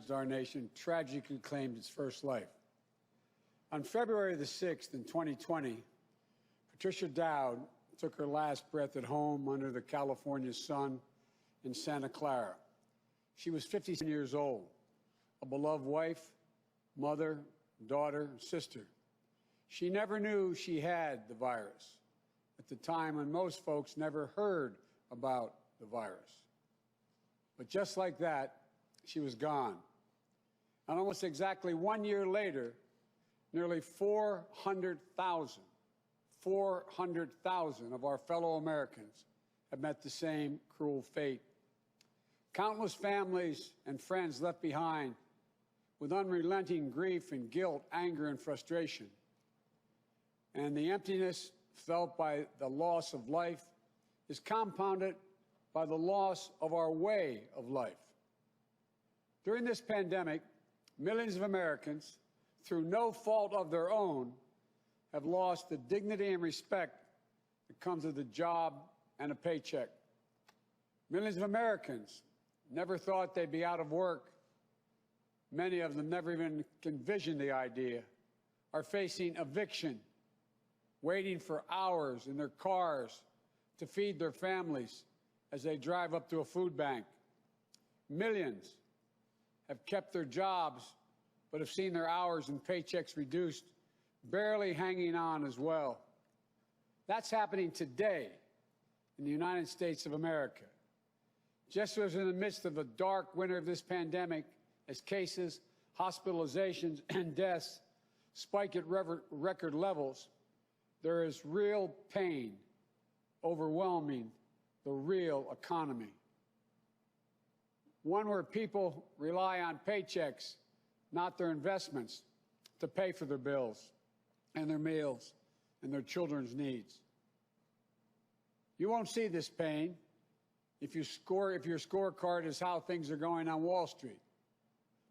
ravaged our nation tragically claimed its first life. On February the 6th in 2020, Patricia Dowd took her last breath at home under the California sun in Santa Clara. She was 57 years old, a beloved wife, mother, daughter, sister. She never knew she had the virus at the time when most folks never heard about the virus. But just like that, she was gone. And almost exactly 1 year later, nearly 400,000 of our fellow Americans have met the same cruel fate. Countless families and friends left behind with unrelenting grief and guilt, anger and frustration. And the emptiness felt by the loss of life is compounded by the loss of our way of life. During this pandemic, millions of Americans, through no fault of their own, have lost the dignity and respect that comes with a job and a paycheck. Millions of Americans never thought they'd be out of work. Many of them never even envisioned the idea, are facing eviction, waiting for hours in their cars to feed their families as they drive up to a food bank. Millions have kept their jobs but have seen their hours and paychecks reduced, barely hanging on as well. That's happening today in the United States of America. Just as in the midst of the dark winter of this pandemic, as cases, hospitalizations, and deaths spike at record levels, there is real pain overwhelming the real economy. One where people rely on paychecks, not their investments, to pay for their bills and their meals and their children's needs. You won't see this pain if your scorecard is how things are going on Wall Street.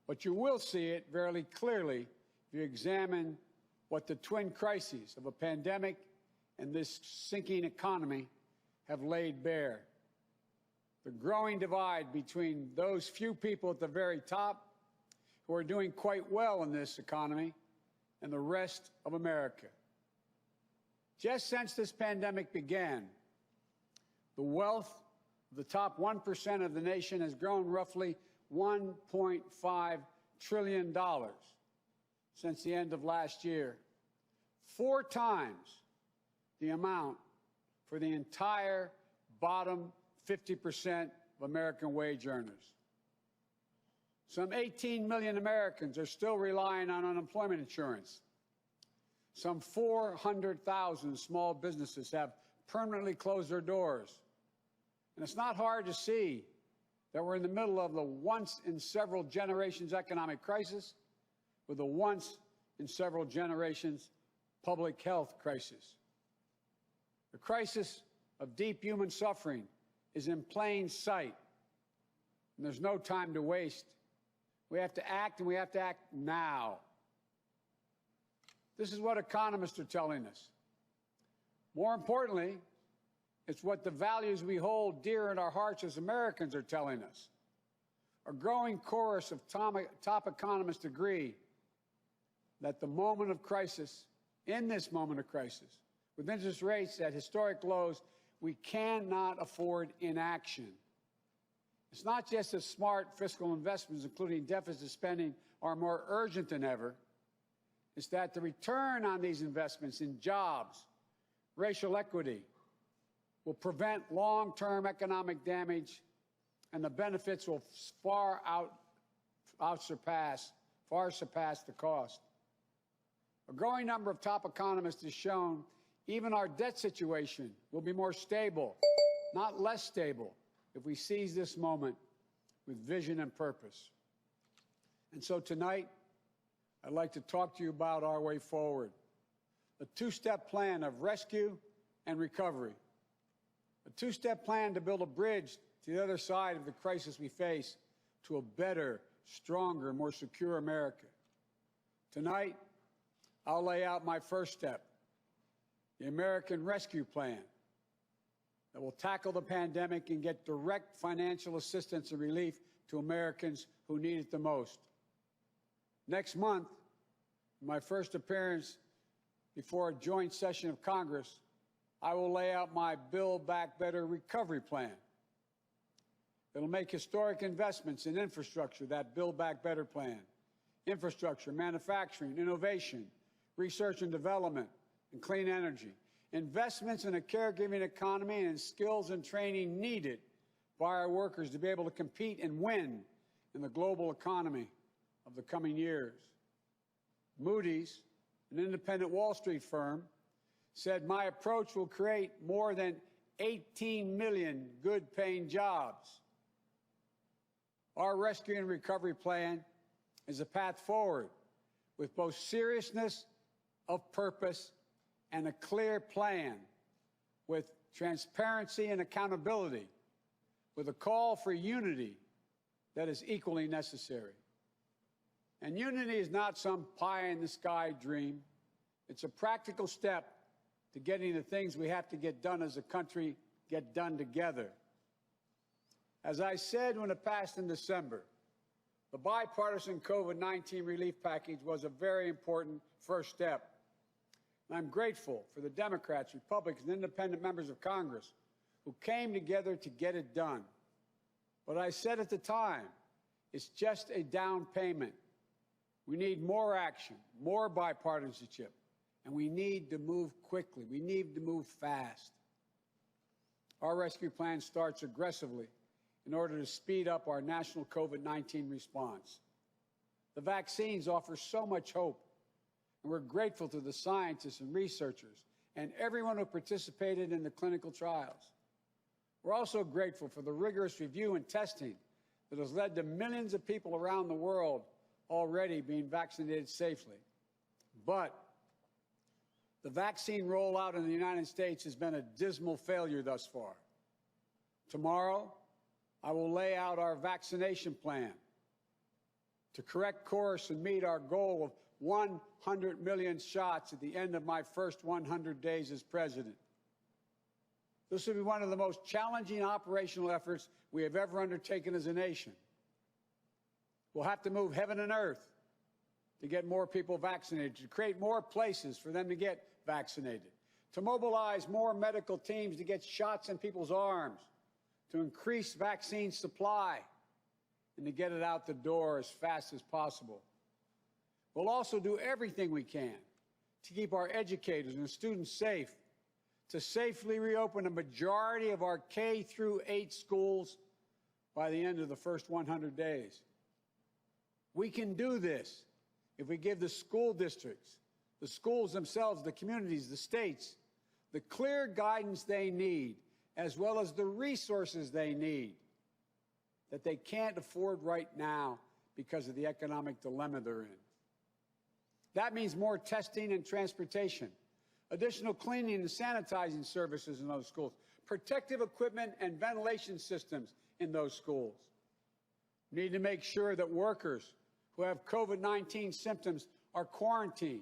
But you will see it very clearly if you examine what the twin crises of a pandemic and this sinking economy have laid bare. The growing divide between those few people at the very top who are doing quite well in this economy and the rest of America. Just since this pandemic began, the wealth of the top 1% of the nation has grown roughly $1.5 trillion since the end of last year, 4 times the amount for the entire bottom 50% of American wage earners. Some 18 million Americans are still relying on unemployment insurance. Some 400,000 small businesses have permanently closed their doors. And it's not hard to see that we're in the middle of the once-in-several-generations economic crisis with a once-in-several-generations public health crisis. The crisis of deep human suffering is in plain sight, and there's no time to waste. We have to act, and we have to act now. This is what economists are telling us. More importantly, it's what the values we hold dear in our hearts as Americans are telling us. A growing chorus of top economists agree that the moment of crisis, in this moment of crisis, with interest rates at historic lows, we cannot afford inaction. It's not just that smart fiscal investments, including deficit spending, are more urgent than ever. It's that the return on these investments in jobs, racial equity, will prevent long-term economic damage, and the benefits will far surpass the cost. A growing number of top economists has shown even our debt situation will be more stable, not less stable, if we seize this moment with vision and purpose. And so tonight, I'd like to talk to you about our way forward. A 2-step plan of rescue and recovery. A 2-step plan to build a bridge to the other side of the crisis we face to a better, stronger, more secure America. Tonight, I'll lay out my first step, the American Rescue Plan, that will tackle the pandemic and get direct financial assistance and relief to Americans who need it the most. Next month, my first appearance before a joint session of Congress, I will lay out my Build Back Better recovery plan. It'll make historic investments in infrastructure, that Build Back Better plan. Infrastructure, manufacturing, innovation, research and development, and clean energy. Investments in a caregiving economy and in skills and training needed by our workers to be able to compete and win in the global economy of the coming years. Moody's, an independent Wall Street firm, said my approach will create more than 18 million good-paying jobs. Our rescue and recovery plan is a path forward with both seriousness of purpose and a clear plan, with transparency and accountability, with a call for unity that is equally necessary. And unity is not some pie-in-the-sky dream. It's a practical step to getting the things we have to get done as a country get done together. As I said when it passed in December, the bipartisan COVID-19 relief package was a very important first step. And I'm grateful for the Democrats, Republicans, and independent members of Congress who came together to get it done. But I said at the time, it's just a down payment. We need more action, more bipartisanship, and we need to move quickly. We need to move fast. Our rescue plan starts aggressively in order to speed up our national COVID-19 response. The vaccines offer so much hope, and we're grateful to the scientists and researchers and everyone who participated in the clinical trials. We're also grateful for the rigorous review and testing that has led to millions of people around the world already being vaccinated safely. But the vaccine rollout in the United States has been a dismal failure thus far. Tomorrow, I will lay out our vaccination plan to correct course and meet our goal of 100 million shots at the end of my first 100 days as president. This will be one of the most challenging operational efforts we have ever undertaken as a nation. We'll have to move heaven and earth to get more people vaccinated, to create more places for them to get vaccinated, to mobilize more medical teams to get shots in people's arms, to increase vaccine supply, and to get it out the door as fast as possible. We'll also do everything we can to keep our educators and students safe, to safely reopen a majority of our K-8 schools by the end of the first 100 days. We can do this if we give the school districts, the schools themselves, the communities, the states, the clear guidance they need, as well as the resources they need that they can't afford right now because of the economic dilemma they're in. That means more testing and transportation, additional cleaning and sanitizing services in those schools, protective equipment and ventilation systems in those schools. We need to make sure that workers who have COVID-19 symptoms are quarantined,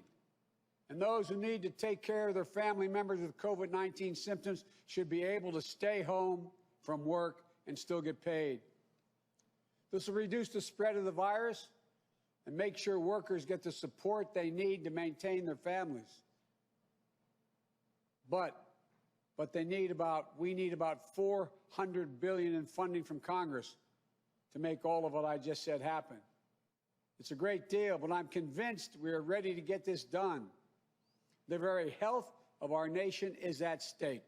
and those who need to take care of their family members with COVID-19 symptoms should be able to stay home from work and still get paid. This will reduce the spread of the virus and make sure workers get the support they need to maintain their families. But we need about $400 billion in funding from Congress to make all of what I just said happen. It's a great deal, but I'm convinced we are ready to get this done. The very health of our nation is at stake.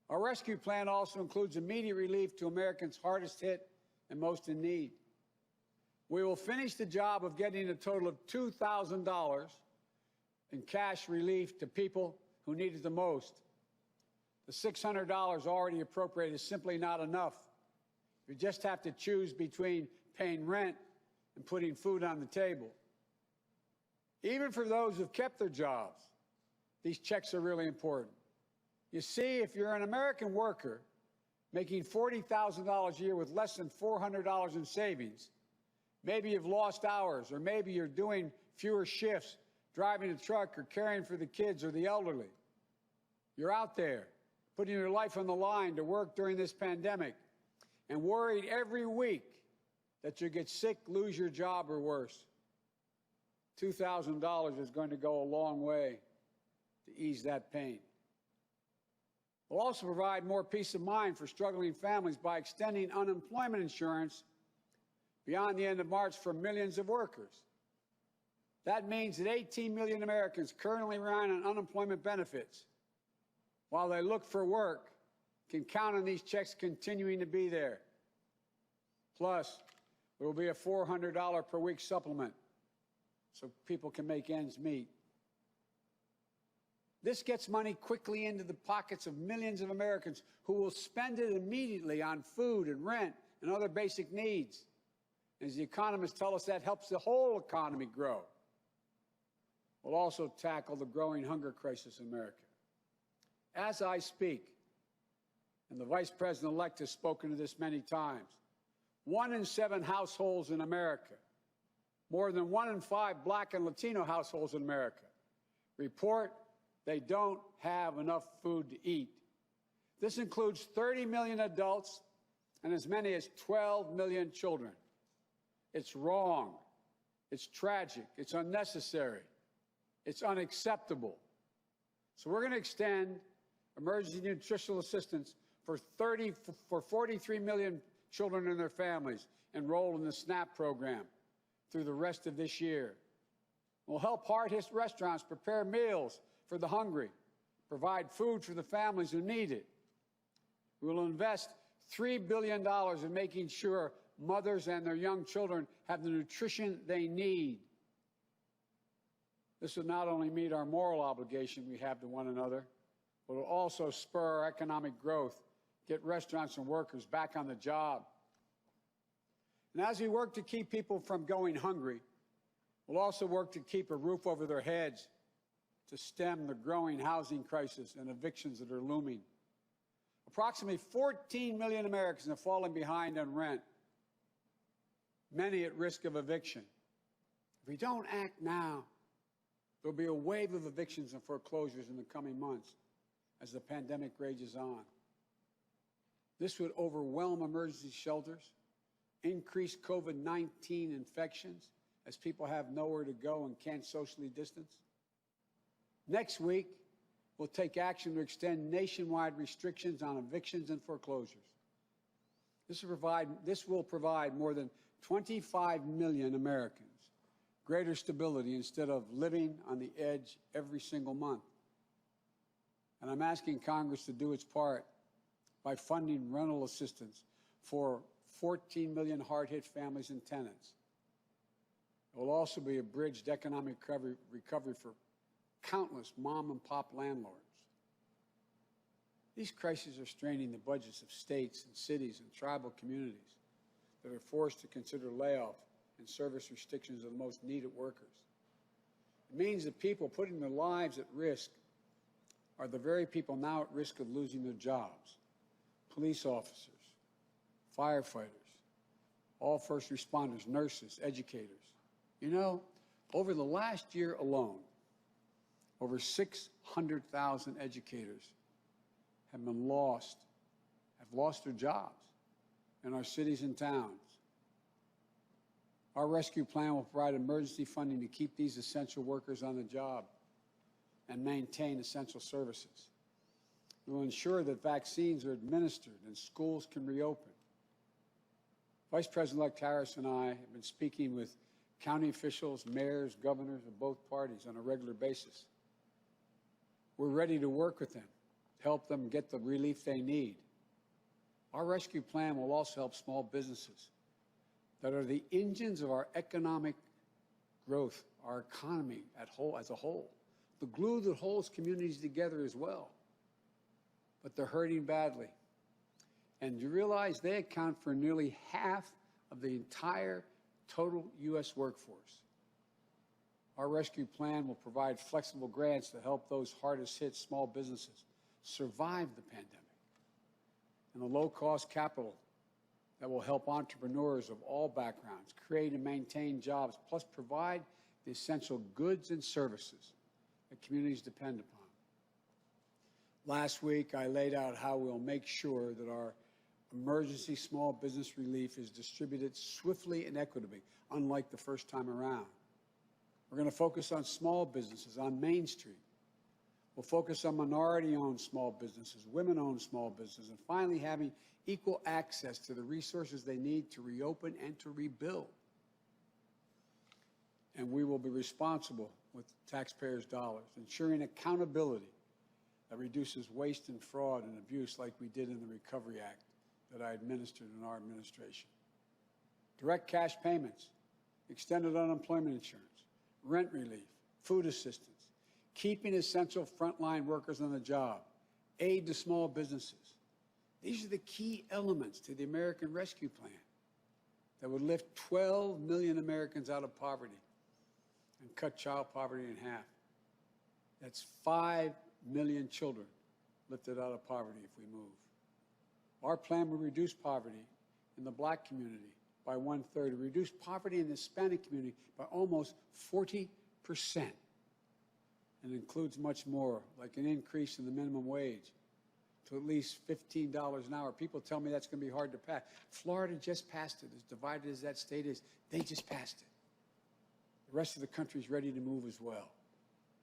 Our rescue plan also includes immediate relief to Americans hardest hit and most in need. We will finish the job of getting a total of $2,000 in cash relief to people who need it the most. The $600 already appropriated is simply not enough. You just have to choose between paying rent and putting food on the table. Even for those who've kept their jobs, these checks are really important. You see, if you're an American worker making $40,000 a year with less than $400 in savings, maybe you've lost hours, or maybe you're doing fewer shifts, driving a truck or caring for the kids or the elderly. You're out there putting your life on the line to work during this pandemic and worried every week that you get sick, lose your job, or worse. $2,000 is going to go a long way to ease that pain. We'll also provide more peace of mind for struggling families by extending unemployment insurance beyond the end of March for millions of workers. That means that 18 million Americans currently relying on unemployment benefits while they look for work can count on these checks continuing to be there. Plus, there will be a $400 per week supplement so people can make ends meet. This gets money quickly into the pockets of millions of Americans who will spend it immediately on food and rent and other basic needs. As the economists tell us, that helps the whole economy grow. We'll also tackle the growing hunger crisis in America. As I speak, and the Vice President-elect has spoken to this many times, 1 in 7 households in America, more than 1 in 5 Black and Latino households in America, report they don't have enough food to eat. This includes 30 million adults and as many as 12 million children. It's wrong. It's tragic. It's unnecessary. It's unacceptable. So we're going to extend emergency nutritional assistance for 43 million children and their families enrolled in the SNAP program through the rest of this year. We'll help hard-hit restaurants prepare meals for the hungry, provide food for the families who need it. We will invest $3 billion in making sure mothers and their young children have the nutrition they need. This will not only meet our moral obligation we have to one another, but will also spur our economic growth, get restaurants and workers back on the job. And as we work to keep people from going hungry, we'll also work to keep a roof over their heads, to stem the growing housing crisis and evictions that are looming. Approximately 14 million Americans have fallen behind on rent, many at risk of eviction. If we don't act now, there'll be a wave of evictions and foreclosures in the coming months as the pandemic rages on. This would overwhelm emergency shelters, increase COVID-19 infections as people have nowhere to go and can't socially distance. Next week, we'll take action to extend nationwide restrictions on evictions and foreclosures. This will provide more than 25 million Americans greater stability instead of living on the edge every single month. And I'm asking Congress to do its part by funding rental assistance for 14 million hard-hit families and tenants. It will also be a bridged economic recovery for countless mom-and-pop landlords. These crises are straining the budgets of states and cities and tribal communities that are forced to consider layoff and service restrictions of the most needed workers. It means that people putting their lives at risk are the very people now at risk of losing their jobs. Police officers, firefighters, all first responders, nurses, educators. You know, over the last year alone, over 600,000 educators have lost their jobs in our cities and towns. Our rescue plan will provide emergency funding to keep these essential workers on the job and maintain essential services. We will ensure that vaccines are administered and schools can reopen. Vice President-elect Harris and I have been speaking with county officials, mayors, governors of both parties on a regular basis. We're ready to work with them, help them get the relief they need. Our rescue plan will also help small businesses that are the engines of our economic growth, our economy as a whole, the glue that holds communities together as well. But they're hurting badly. And you realize they account for nearly half of the entire total U.S. workforce. Our rescue plan will provide flexible grants to help those hardest hit small businesses survive the pandemic, and the low-cost capital that will help entrepreneurs of all backgrounds create and maintain jobs, plus provide the essential goods and services that communities depend upon. Last week, I laid out how we'll make sure that our Emergency small business relief is distributed swiftly and equitably, unlike the first time around. We're going to focus on small businesses on Main Street. We'll focus on minority-owned small businesses, women-owned small businesses, and finally having equal access to the resources they need to reopen and to rebuild. And we will be responsible with taxpayers' dollars, ensuring accountability that reduces waste and fraud and abuse like we did in the Recovery Act that I administered in our administration. Direct cash payments, extended unemployment insurance, rent relief, food assistance, keeping essential frontline workers on the job, aid to small businesses. These are the key elements to the American Rescue Plan that would lift 12 million Americans out of poverty and cut child poverty in half. That's 5 million children lifted out of poverty if we move. Our plan will reduce poverty in the Black community by 1/3, reduce poverty in the Hispanic community by almost 40%. And includes much more, like an increase in the minimum wage to at least $15 an hour. People tell me that's going to be hard to pass. Florida just passed it. As divided as that state is, they just passed it. The rest of the country is ready to move as well.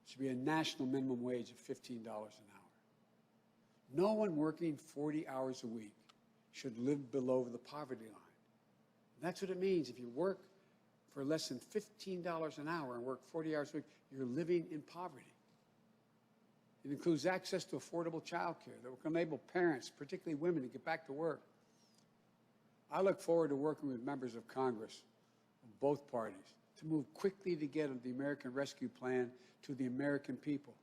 It should be a national minimum wage of $15 an hour. No one working 40 hours a week should live below the poverty line. And that's what it means. If you work for less than $15 an hour and work 40 hours a week, you're living in poverty. It includes access to affordable child care that will enable parents, particularly women, to get back to work. I look forward to working with members of Congress of both parties to move quickly to get the American Rescue Plan to the American people.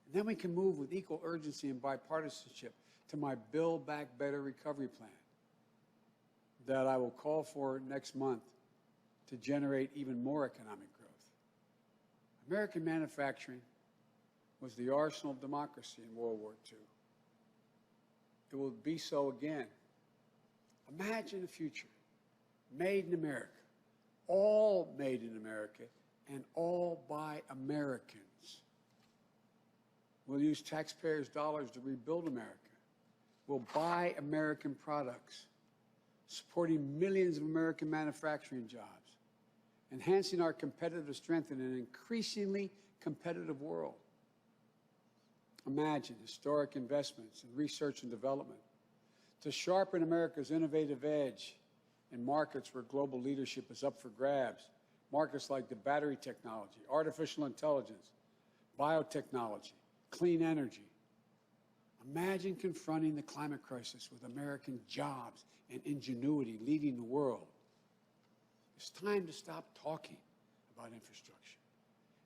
And then we can move with equal urgency and bipartisanship to my Build Back Better recovery plan that I will call for next month to generate even more economic growth. American manufacturing was the arsenal of democracy in World War II. It will be so again. Imagine a future made in America, all made in America, and all by Americans. We'll use taxpayers' dollars to rebuild America. We'll buy American products, supporting millions of American manufacturing jobs, enhancing our competitive strength in an increasingly competitive world. Imagine historic investments in research and development to sharpen America's innovative edge in markets where global leadership is up for grabs. Markets like the battery technology, artificial intelligence, biotechnology, clean energy. Imagine confronting the climate crisis with American jobs and ingenuity leading the world. It's time to stop talking about infrastructure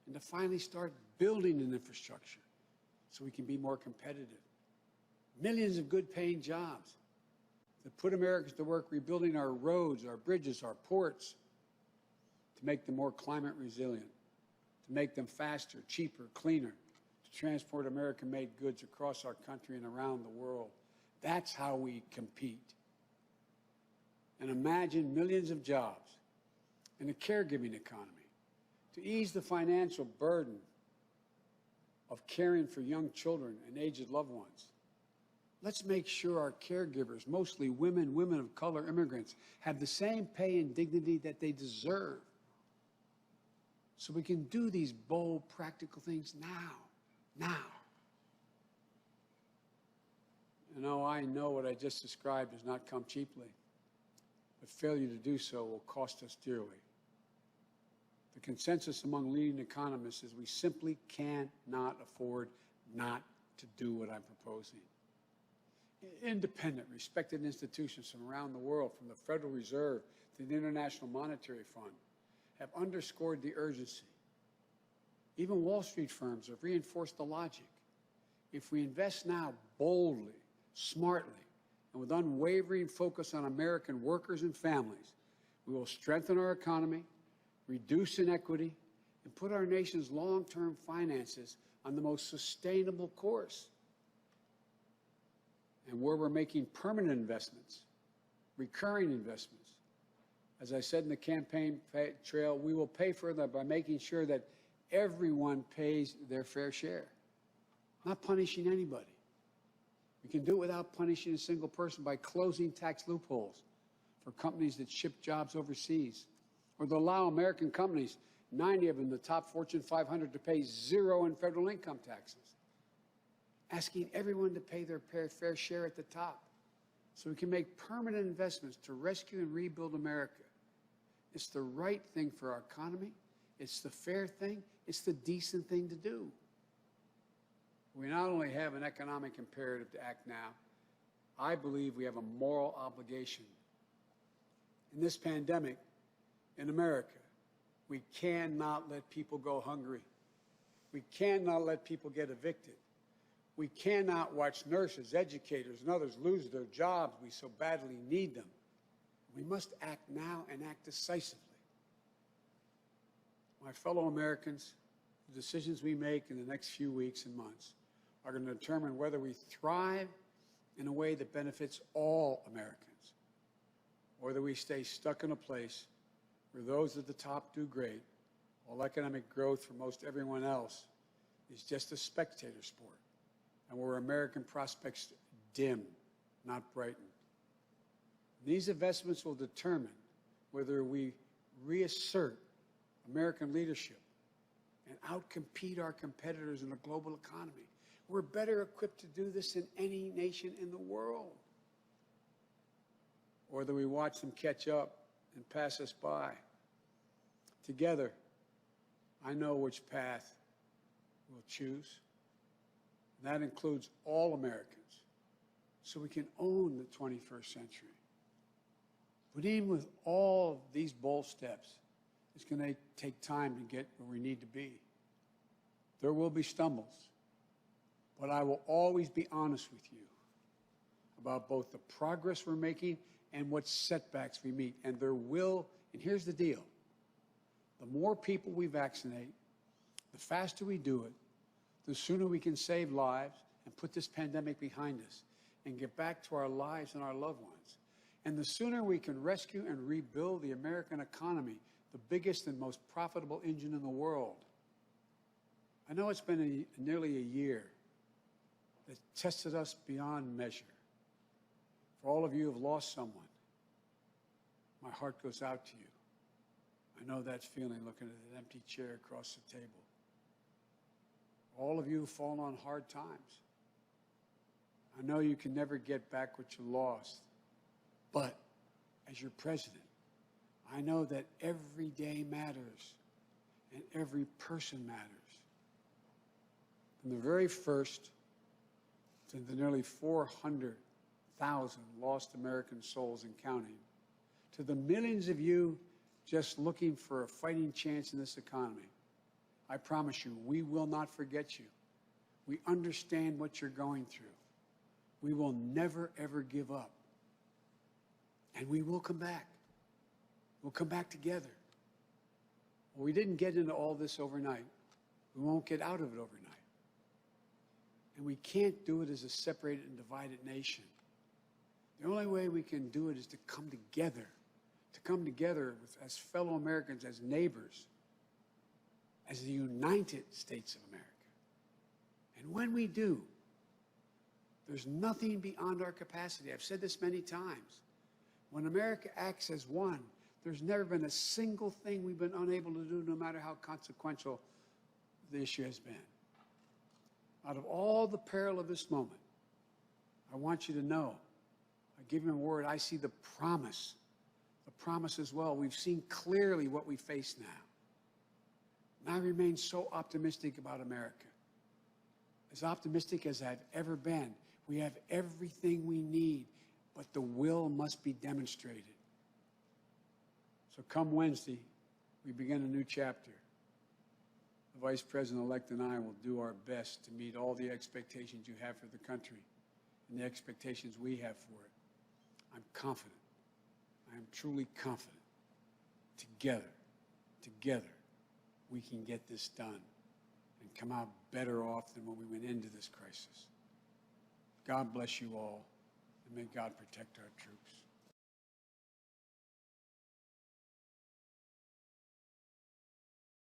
and to finally start building an infrastructure so we can be more competitive. Millions of good-paying jobs that put Americans to work rebuilding our roads, our bridges, our ports, to make them more climate resilient, to make them faster, cheaper, cleaner, to transport American-made goods across our country and around the world. That's how we compete. And imagine millions of jobs in a caregiving economy to ease the financial burden of caring for young children and aged loved ones. Let's make sure our caregivers, mostly women, women of color, immigrants, have the same pay and dignity that they deserve. So we can do these bold, practical things now. You know, I know what I just described does not come cheaply, but failure to do so will cost us dearly. The consensus among leading economists is we simply cannot afford not to do what I'm proposing. Independent, respected institutions from around the world, from the Federal Reserve to the International Monetary Fund, have underscored the urgency. Even Wall Street firms have reinforced the logic. If we invest now boldly, smartly, and with unwavering focus on American workers and families, we will strengthen our economy, reduce inequity, and put our nation's long-term finances on the most sustainable course. And where we're making permanent investments, recurring investments, as I said in the campaign trail, we will pay for that by making sure that everyone pays their fair share, not punishing anybody. We can do it without punishing a single person by closing tax loopholes for companies that ship jobs overseas, or to allow American companies, 90 of them, the top Fortune 500, to pay zero in federal income taxes, asking everyone to pay their fair share at the top so we can make permanent investments to rescue and rebuild America. It's the right thing for our economy. It's the fair thing. It's the decent thing to do. We not only have an economic imperative to act now, I believe we have a moral obligation. In this pandemic, in America, we cannot let people go hungry. We cannot let people get evicted. We cannot watch nurses, educators, and others lose their jobs. We so badly need them. We must act now and act decisively. My fellow Americans, the decisions we make in the next few weeks and months are going to determine whether we thrive in a way that benefits all Americans, or whether we stay stuck in a place where those at the top do great, while economic growth for most everyone else is just a spectator sport, and where American prospects dim, not brighten. These investments will determine whether we reassert American leadership and outcompete our competitors in a global economy. We're better equipped to do this than any nation in the world. Or whether we watch them catch up and pass us by. Together, I know which path we'll choose. And that includes all Americans, so we can own the 21st century. But even with all these bold steps, it's going to take time to get where we need to be. There will be stumbles, but I will always be honest with you about both the progress we're making and what setbacks we meet. And there will, and here's the deal, the more people we vaccinate, the faster we do it, the sooner we can save lives and put this pandemic behind us and get back to our lives and our loved ones. And the sooner we can rescue and rebuild the American economy, the biggest and most profitable engine in the world. I know it's been nearly a year that tested us beyond measure. For all of you who have lost someone, my heart goes out to you. I know that feeling looking at that empty chair across the table. All of you who fall on hard times, I know you can never get back what you lost. But as your president, I know that every day matters and every person matters. From the very first to the nearly 400,000 lost American souls and counting, to the millions of you just looking for a fighting chance in this economy, I promise you, we will not forget you. We understand what you're going through. We will never, ever give up. And we will come back. We'll come back together. Well, we didn't get into all this overnight. We won't get out of it overnight. And we can't do it as a separated and divided nation. The only way we can do it is to come together as fellow Americans, as neighbors, as the United States of America. And when we do, there's nothing beyond our capacity. I've said this many times. When America acts as one, there's never been a single thing we've been unable to do, no matter how consequential the issue has been. Out of all the peril of this moment, I want you to know, I give you a word, I see the promise as well. We've seen clearly what we face now. And I remain so optimistic about America. As optimistic as I've ever been. We have everything we need, but the will must be demonstrated. So come Wednesday, we begin a new chapter. The Vice President-elect and I will do our best to meet all the expectations you have for the country and the expectations we have for it. I'm confident. I am truly confident. Together, we can get this done and come out better off than when we went into this crisis. God bless you all, and may God protect our troops.